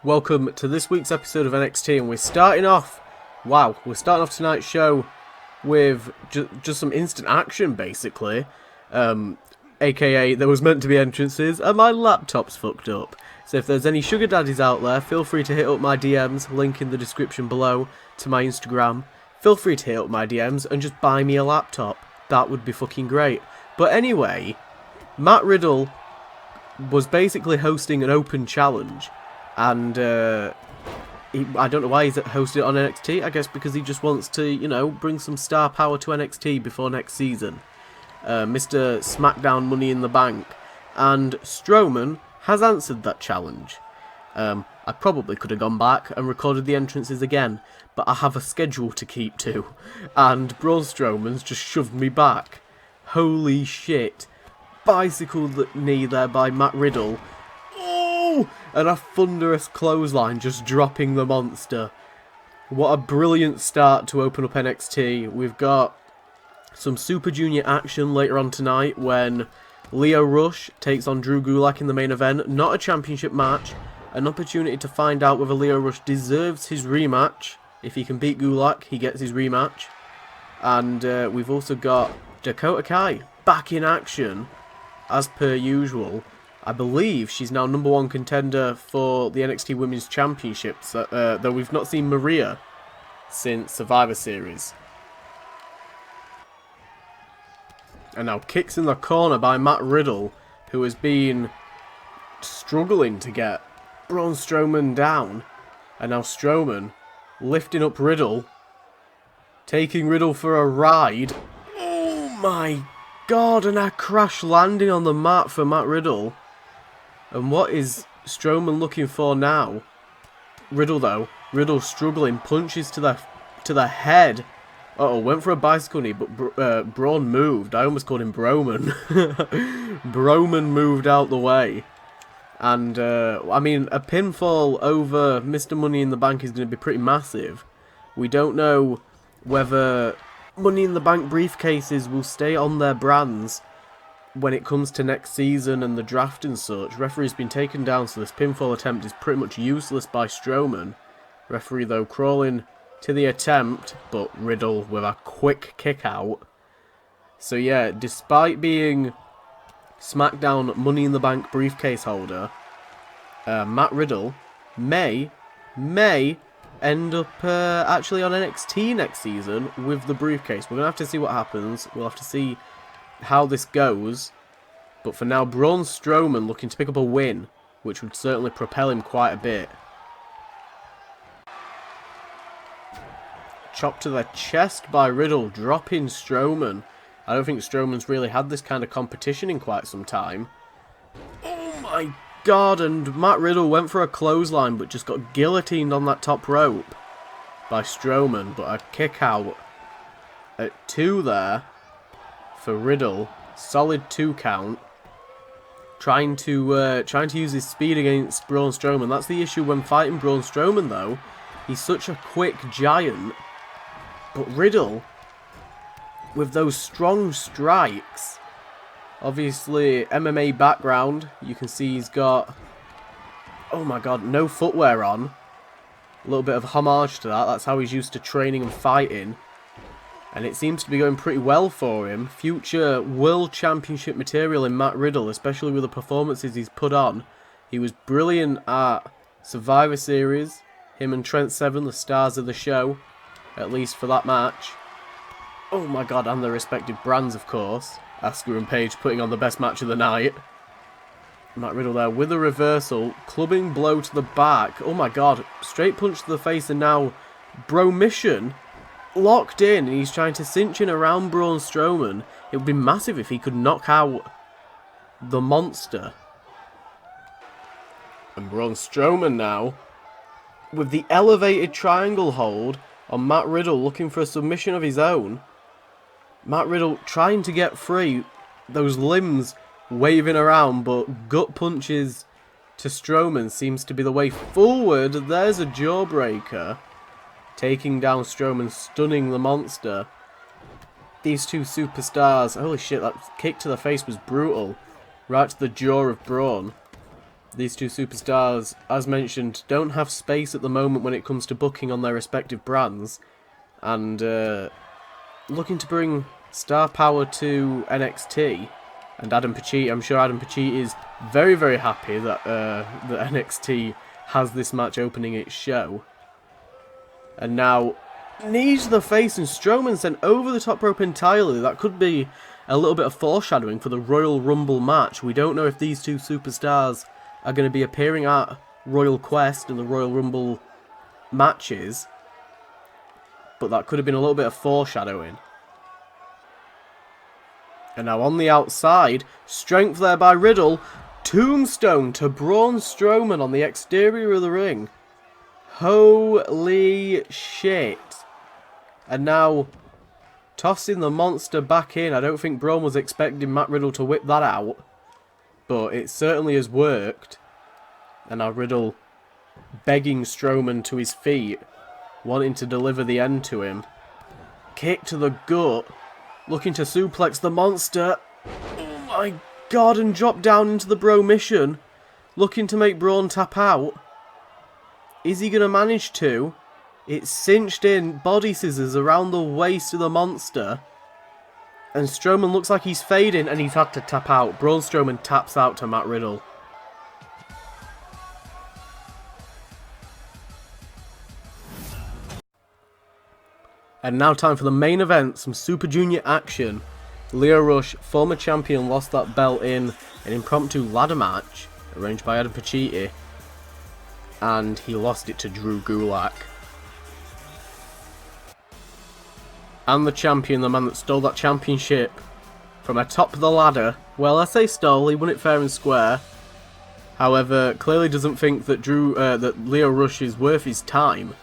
Welcome to this week's episode of NXT, and we're starting off tonight's show with just some instant action, basically. AKA, there was meant to be entrances, and my laptop's fucked up. So if there's any sugar daddies out there, feel free to hit up my DMs, link in the description below to my Instagram. Feel free to hit up my DMs and just buy me a laptop. That would be fucking great. But anyway, Matt Riddle was basically hosting an open challenge. And I don't know why he's hosted it on NXT. I guess because he just wants to, bring some star power to NXT before next season. Mr. SmackDown Money in the Bank. And Strowman has answered that challenge. I probably could have gone back and recorded the entrances again, but I have a schedule to keep to. And Braun Strowman's just shoved me back. Holy shit. Bicycle knee there by Matt Riddle. Oh! And a thunderous clothesline just dropping the monster. What a brilliant start to open up NXT. We've got some Super Junior action later on tonight when Lio Rush takes on Drew Gulak in the main event. Not a championship match. An opportunity to find out whether Lio Rush deserves his rematch. If he can beat Gulak, he gets his rematch. And we've also got Dakota Kai back in action, as per usual. I believe she's now #1 contender for the NXT Women's Championships, though we've not seen Maria since Survivor Series. And now kicks in the corner by Matt Riddle, who has been struggling to get Braun Strowman down. And now Strowman lifting up Riddle, taking Riddle for a ride. Oh my god, and a crash landing on the mat for Matt Riddle. And what is Strowman looking for now? Riddle struggling, punches to the head. Uh-oh, went for a bicycle knee, but Braun moved. I almost called him Broman. Broman moved out the way. And, I mean, a pinfall over Mr. Money in the Bank is going to be pretty massive. We don't know whether Money in the Bank briefcases will stay on their brands when it comes to next season and the draft and such. Referee's been taken down, so this pinfall attempt is pretty much useless by Strowman. Referee, though, crawling to the attempt, but Riddle with a quick kick out. So yeah, despite being SmackDown Money in the Bank briefcase holder, Matt Riddle may end up actually on NXT next season with the briefcase. We're going to have to see what happens. We'll have to see how this goes. But for now, Braun Strowman looking to pick up a win, which would certainly propel him quite a bit. Chop to the chest by Riddle, dropping Strowman. I don't think Strowman's really had this kind of competition in quite some time. Oh my god, and Matt Riddle went for a clothesline but just got guillotined on that top rope by Strowman. But a kick out at 2 there for Riddle. Solid 2 count. Trying to use his speed against Braun Strowman. That's the issue when fighting Braun Strowman, though. He's such a quick giant. But Riddle, with those strong strikes, obviously MMA background, you can see he's got, oh my god, no footwear on. A little bit of homage to that. That's how he's used to training and fighting. And it seems to be going pretty well for him. Future World Championship material in Matt Riddle, especially with the performances he's put on. He was brilliant at Survivor Series. Him and Trent Seven, the stars of the show, at least for that match. Oh my god, and their respective brands, of course. Asuka and Paige putting on the best match of the night. Matt Riddle there with a reversal. Clubbing blow to the back. Oh my god, straight punch to the face, and now Bromission locked in, and he's trying to cinch in around Braun Strowman. It would be massive if he could knock out the monster. And Braun Strowman now with the elevated triangle hold on Matt Riddle, looking for a submission of his own. Matt Riddle trying to get free, those limbs waving around, but gut punches to Strowman seems to be the way forward. There's a jawbreaker, taking down Strowman, stunning the monster. These two superstars, holy shit, that kick to the face was brutal. Right to the jaw of Braun. These two superstars, as mentioned, don't have space at the moment when it comes to booking on their respective brands. And looking to bring star power to NXT. And Adam Pacitti, I'm sure Adam Pacitti is very, very happy that, that NXT has this match opening its show. And now, knee to the face and Strowman sent over the top rope entirely. That could be a little bit of foreshadowing for the Royal Rumble match. We don't know if these two superstars are going to be appearing at Royal Quest and the Royal Rumble matches. But that could have been a little bit of foreshadowing. And now on the outside, strength there by Riddle. Tombstone to Braun Strowman on the exterior of the ring. Holy shit. And now tossing the monster back in. I don't think Braun was expecting Matt Riddle to whip that out. But it certainly has worked. And now Riddle begging Strowman to his feet. Wanting to deliver the end to him. Kick to the gut. Looking to suplex the monster. Oh my god, and drop down into the bro mission. Looking to make Braun tap out. Is he going to manage to? It's cinched in, body scissors around the waist of the monster. And Strowman looks like he's fading and he's had to tap out. Braun Strowman taps out to Matt Riddle. And now time for the main event, some Super Junior action. Lio Rush, former champion, lost that belt in an impromptu ladder match arranged by Adam Pacitti. And he lost it to Drew Gulak. And the champion, the man that stole that championship from atop the ladder. Well, I say stole, he won it fair and square. However, clearly doesn't think that that Lio Rush is worth his time.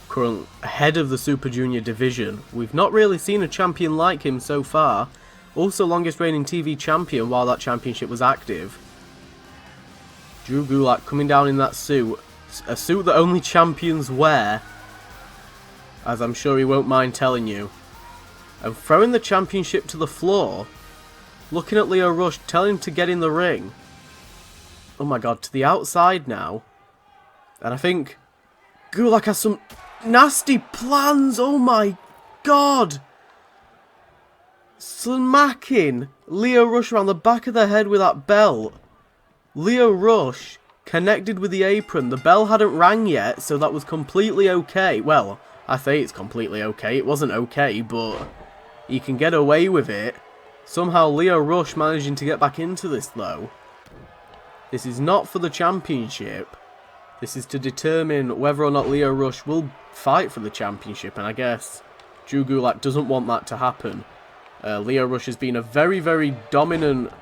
Current head of the Super Junior division. We've not really seen a champion like him so far. Also longest reigning TV champion while that championship was active. Drew Gulak coming down in that suit. A suit that only champions wear. As I'm sure he won't mind telling you. And throwing the championship to the floor. Looking at Lio Rush, telling him to get in the ring. Oh my god, to the outside now. And I think Gulak has some nasty plans. Oh my god. Smacking Lio Rush around the back of the head with that belt. Lio Rush connected with the apron. The bell hadn't rang yet, so that was completely okay. Well, I say it's completely okay. It wasn't okay, but he can get away with it. Somehow Lio Rush managing to get back into this, though. This is not for the championship. This is to determine whether or not Lio Rush will fight for the championship, and I guess Drew Gulak doesn't want that to happen. Lio Rush has been a very, very dominant,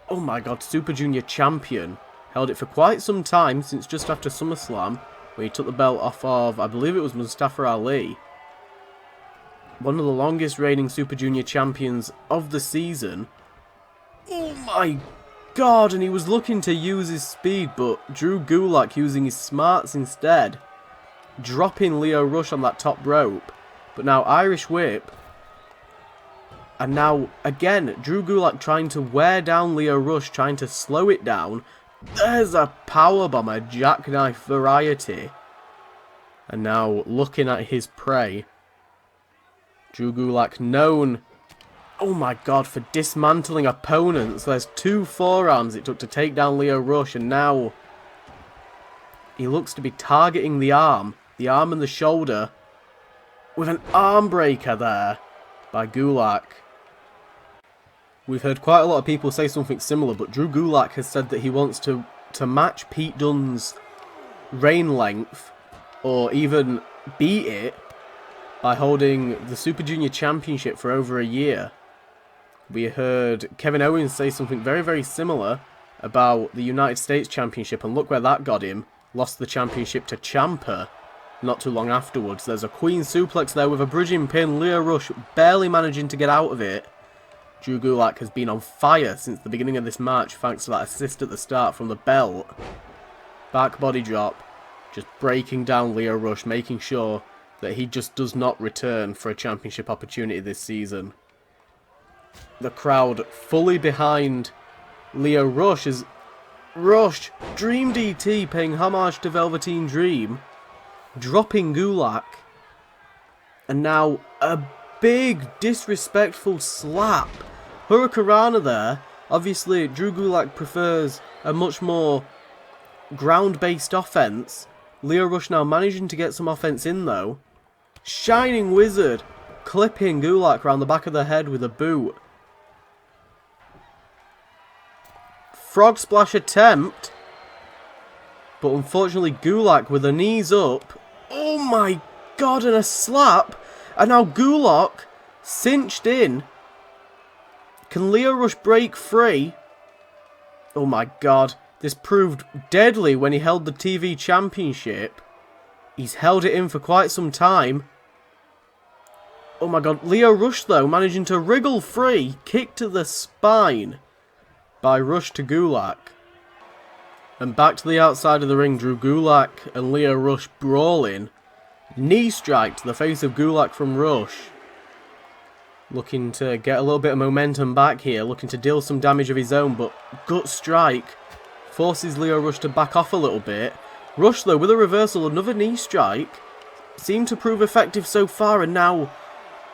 oh my god, Super Junior champion. Held it for quite some time, since just after SummerSlam, where he took the belt off of, I believe it was Mustafa Ali. One of the longest reigning Super Junior champions of the season. Oh my god, and he was looking to use his speed, but Drew Gulak using his smarts instead. Dropping Lio Rush on that top rope. But now Irish Whip. And now, again, Drew Gulak trying to wear down Lio Rush, trying to slow it down. There's a powerbomb, a jackknife variety. And now, looking at his prey. Drew Gulak known, oh my god, for dismantling opponents. There's 2 forearms it took to take down Lio Rush, and now he looks to be targeting the arm and the shoulder, with an arm breaker there by Gulak. We've heard quite a lot of people say something similar, but Drew Gulak has said that he wants to match Pete Dunne's reign length, or even beat it, by holding the Super Junior Championship for over a year. We heard Kevin Owens say something very, very similar about the United States Championship, and look where that got him. Lost the championship to Ciampa not too long afterwards. There's a Queen Suplex there with a bridging pin. Lio Rush barely managing to get out of it. Drew Gulak has been on fire since the beginning of this match, thanks to that assist at the start from the belt. Back body drop, just breaking down Lio Rush, making sure that he just does not return for a championship opportunity this season. The crowd fully behind Lio Rush as Rush, Dream DT paying homage to Velveteen Dream, dropping Gulak, and now a big disrespectful slap. Hurricanrana there. Obviously, Drew Gulak prefers a much more ground-based offense. Lio Rush now managing to get some offense in though. Shining Wizard clipping Gulak around the back of the head with a boot. Frog splash attempt. But unfortunately Gulak with the knees up. Oh my god, and a slap. And now Gulak cinched in. Can Lio Rush break free? Oh my god. This proved deadly when he held the TV Championship. He's held it in for quite some time. Oh my god. Lio Rush though managing to wriggle free. Kick to the spine by Rush to Gulak. And back to the outside of the ring, Drew Gulak and Lio Rush brawling. Knee strike to the face of Gulak from Rush. Looking to get a little bit of momentum back here. Looking to deal some damage of his own, but gut strike forces Lio Rush to back off a little bit. Rush though with a reversal, another knee strike. Seemed to prove effective so far, and now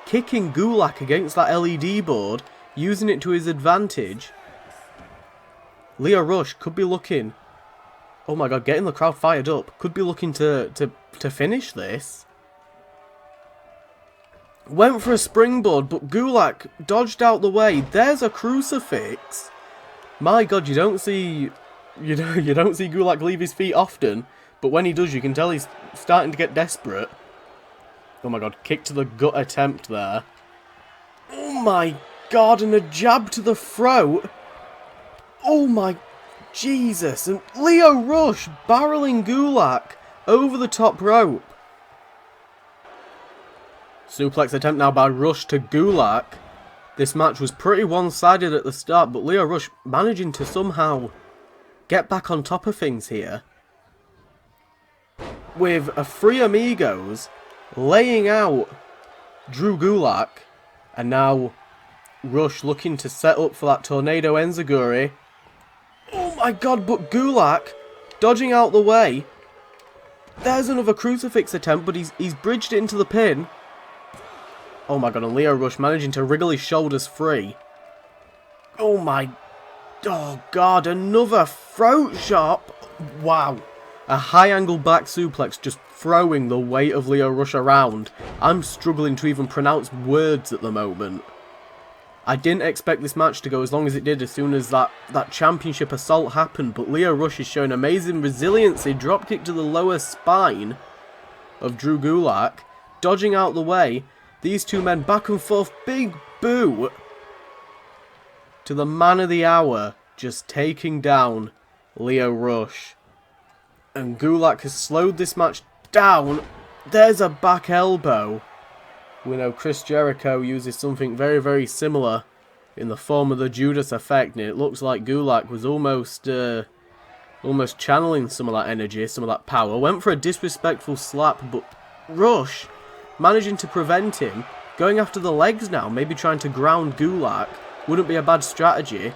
kicking Gulak against that LED board, using it to his advantage. Lio Rush could be looking, oh my god, getting the crowd fired up. Could be looking to finish this. Went for a springboard, but Gulak dodged out the way. There's a crucifix. My god, you don't see Gulak leave his feet often, but when he does, you can tell he's starting to get desperate. Oh my god, kick to the gut attempt there. Oh my god, and a jab to the throat. Oh my Jesus, and Lio Rush barreling Gulak over the top rope. Suplex attempt now by Rush to Gulak. This match was pretty one-sided at the start, but Lio Rush managing to somehow get back on top of things here. With a Three Amigos laying out Drew Gulak. And now Rush looking to set up for that Tornado Enziguri. Oh my god, but Gulak dodging out the way. There's another crucifix attempt, but he's bridged it into the pin. Oh my god, and Lio Rush managing to wriggle his shoulders free. Oh god, another throat chop. Wow. A high angle back suplex just throwing the weight of Lio Rush around. I'm struggling to even pronounce words at the moment. I didn't expect this match to go as long as it did as soon as that championship assault happened, but Lio Rush is showing amazing resiliency. Dropkick to the lower spine of Drew Gulak, dodging out the way. These two men back and forth, big boot to the man of the hour, just taking down Lio Rush. And Gulak has slowed this match down. There's a back elbow. We know Chris Jericho uses something very, very similar in the form of the Judas effect, and it looks like Gulak was almost channeling some of that energy, some of that power. Went for a disrespectful slap, but Rush managing to prevent him. Going after the legs now, maybe trying to ground Gulak. Wouldn't be a bad strategy.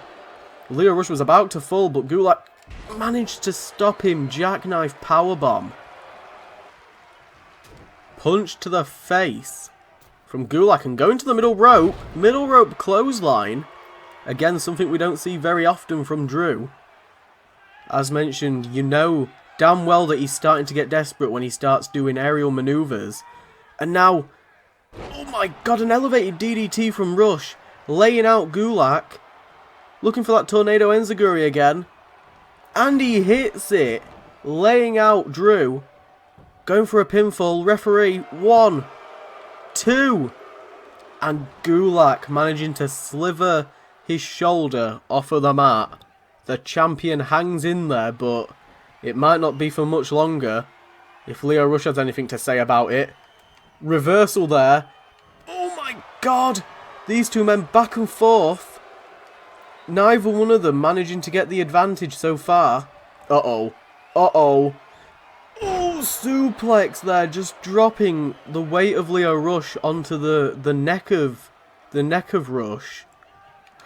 Lio Rush was about to fall, but Gulak managed to stop him. Jackknife powerbomb. Punch to the face from Gulak, and going to the middle rope. Middle rope clothesline. Again, something we don't see very often from Drew. As mentioned, you know damn well that he's starting to get desperate when he starts doing aerial maneuvers. And now, oh my god, an elevated DDT from Rush. Laying out Gulak. Looking for that Tornado Enziguri again. And he hits it. Laying out Drew. Going for a pinfall. Referee, 1, 2. And Gulak managing to sliver his shoulder off of the mat. The champion hangs in there, but it might not be for much longer if Lio Rush has anything to say about it. Reversal there. Oh my god. These two men back and forth. Neither one of them managing to get the advantage so far. Uh-oh. Uh-oh. Oh, suplex there. Just dropping the weight of Lio Rush onto the neck of Rush.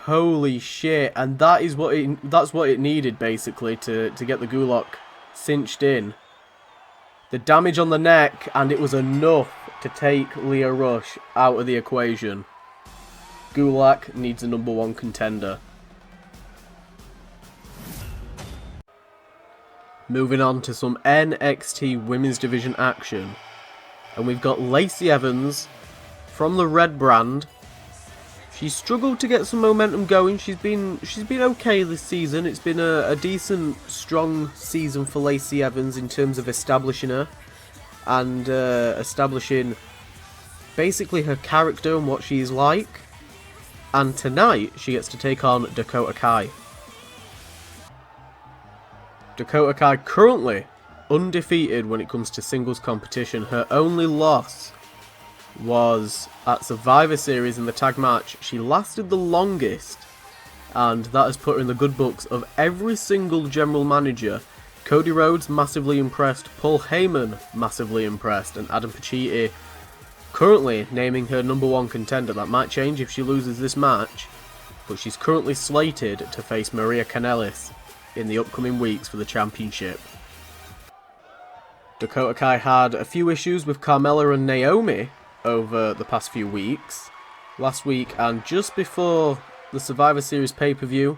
Holy shit, and that's what it needed, basically, to get the Gulak cinched in. The damage on the neck, and it was enough to take Lio Rush out of the equation. Gulak needs a #1 contender. Moving on to some NXT Women's Division action. And we've got Lacey Evans from the Red brand. She struggled to get some momentum going. She's been okay this season. It's been a decent, strong season for Lacey Evans in terms of establishing her. And establishing basically her character and what she's like. And tonight, she gets to take on Dakota Kai. Dakota Kai currently undefeated when it comes to singles competition. Her only loss was at Survivor Series in the tag match. She lasted the longest, and that has put her in the good books of every single general manager. Cody Rhodes massively impressed, Paul Heyman massively impressed, and Adam Pacitti currently naming her #1 contender. That might change if she loses this match, but she's currently slated to face Maria Kanellis in the upcoming weeks for the championship. Dakota Kai had a few issues with Carmella and Naomi over the past few weeks. Last week and just before the Survivor Series pay-per-view.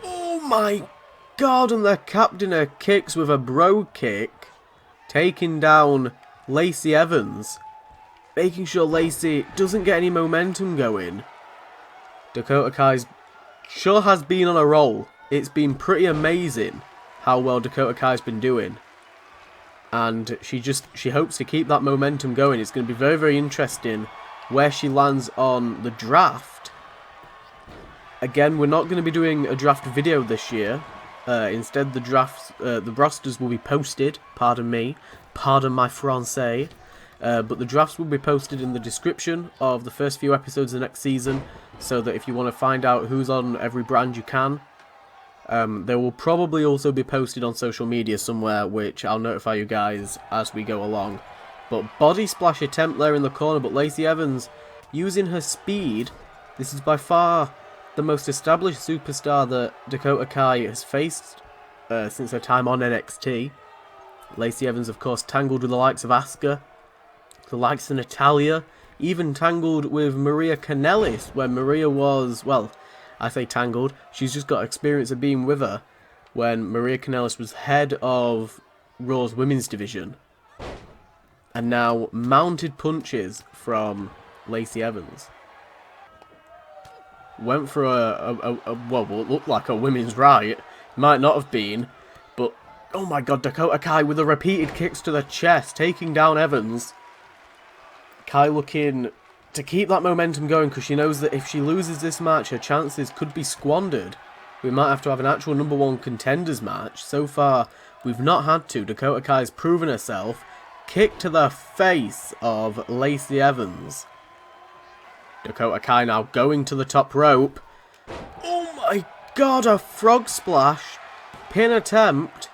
Oh my god, and they're capped in her kicks with a bro kick, taking down Lacey Evans, making sure Lacey doesn't get any momentum going. Dakota Kai sure has been on a roll. It's been pretty amazing how well Dakota Kai's been doing. And she hopes to keep that momentum going. It's going to be very, very interesting where she lands on the draft. Again, we're not going to be doing a draft video this year. Instead, the rosters will be posted. Pardon me. Pardon my français. But the drafts will be posted in the description of the first few episodes of the next season, so that if you want to find out who's on every brand, you can. They will probably also be posted on social media somewhere, which I'll notify you guys as we go along. But body splash attempt there in the corner, but Lacey Evans using her speed. This is by far the most established superstar that Dakota Kai has faced since her time on NXT. Lacey Evans, of course, tangled with the likes of Asuka, the likes of Natalya, even tangled with Maria Kanellis, where Maria was, well, I say tangled, she's just got experience of being with her when Maria Kanellis was head of Raw's Women's Division. And now mounted punches from Lacey Evans. Went for what looked like a women's right. Might not have been, but oh my god, Dakota Kai with the repeated kicks to the chest, taking down Evans. Kai looking to keep that momentum going, because she knows that if she loses this match, her chances could be squandered. We might have to have an actual #1 contenders match. So far, we've not had to. Dakota Kai's proven herself. Kick to the face of Lacey Evans. Dakota Kai now going to the top rope. Oh my god, a frog splash. Pin attempt.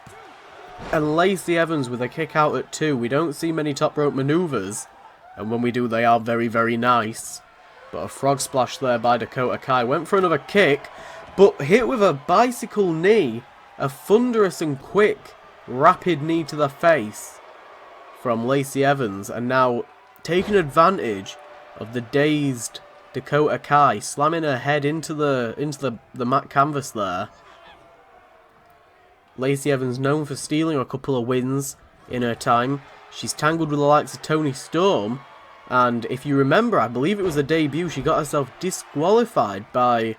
And Lacey Evans with a kick out at 2. We don't see many top rope maneuvers. And when we do, they are very, very nice. But a frog splash there by Dakota Kai. Went for another kick, but hit with a bicycle knee. A thunderous and quick, rapid knee to the face from Lacey Evans. And now taking advantage of the dazed Dakota Kai, slamming her head into the mat canvas there. Lacey Evans known for stealing a couple of wins in her time. She's tangled with the likes of Toni Storm. And if you remember, I believe it was a debut, she got herself disqualified by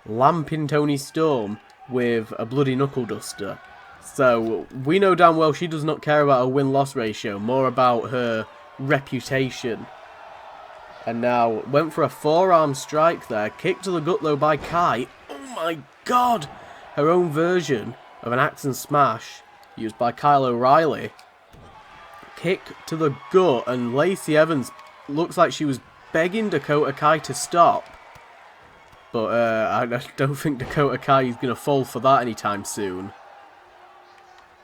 lamping Toni Storm with a bloody knuckle duster. So we know damn well she does not care about her win-loss ratio, more about her reputation. And now went for a forearm strike there, kick to the gut though by Kai. Oh my god! Her own version of an axe and smash used by Kyle O'Reilly. Kick to the gut, and Lacey Evans looks like she was begging Dakota Kai to stop. But I don't think Dakota Kai is going to fall for that anytime soon.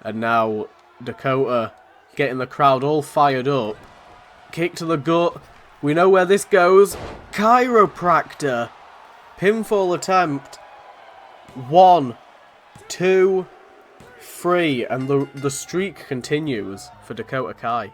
And now Dakota getting the crowd all fired up. Kick to the gut. We know where this goes. Chiropractor. Pinfall attempt. 1, 2, 3, and the streak continues for Dakota Kai.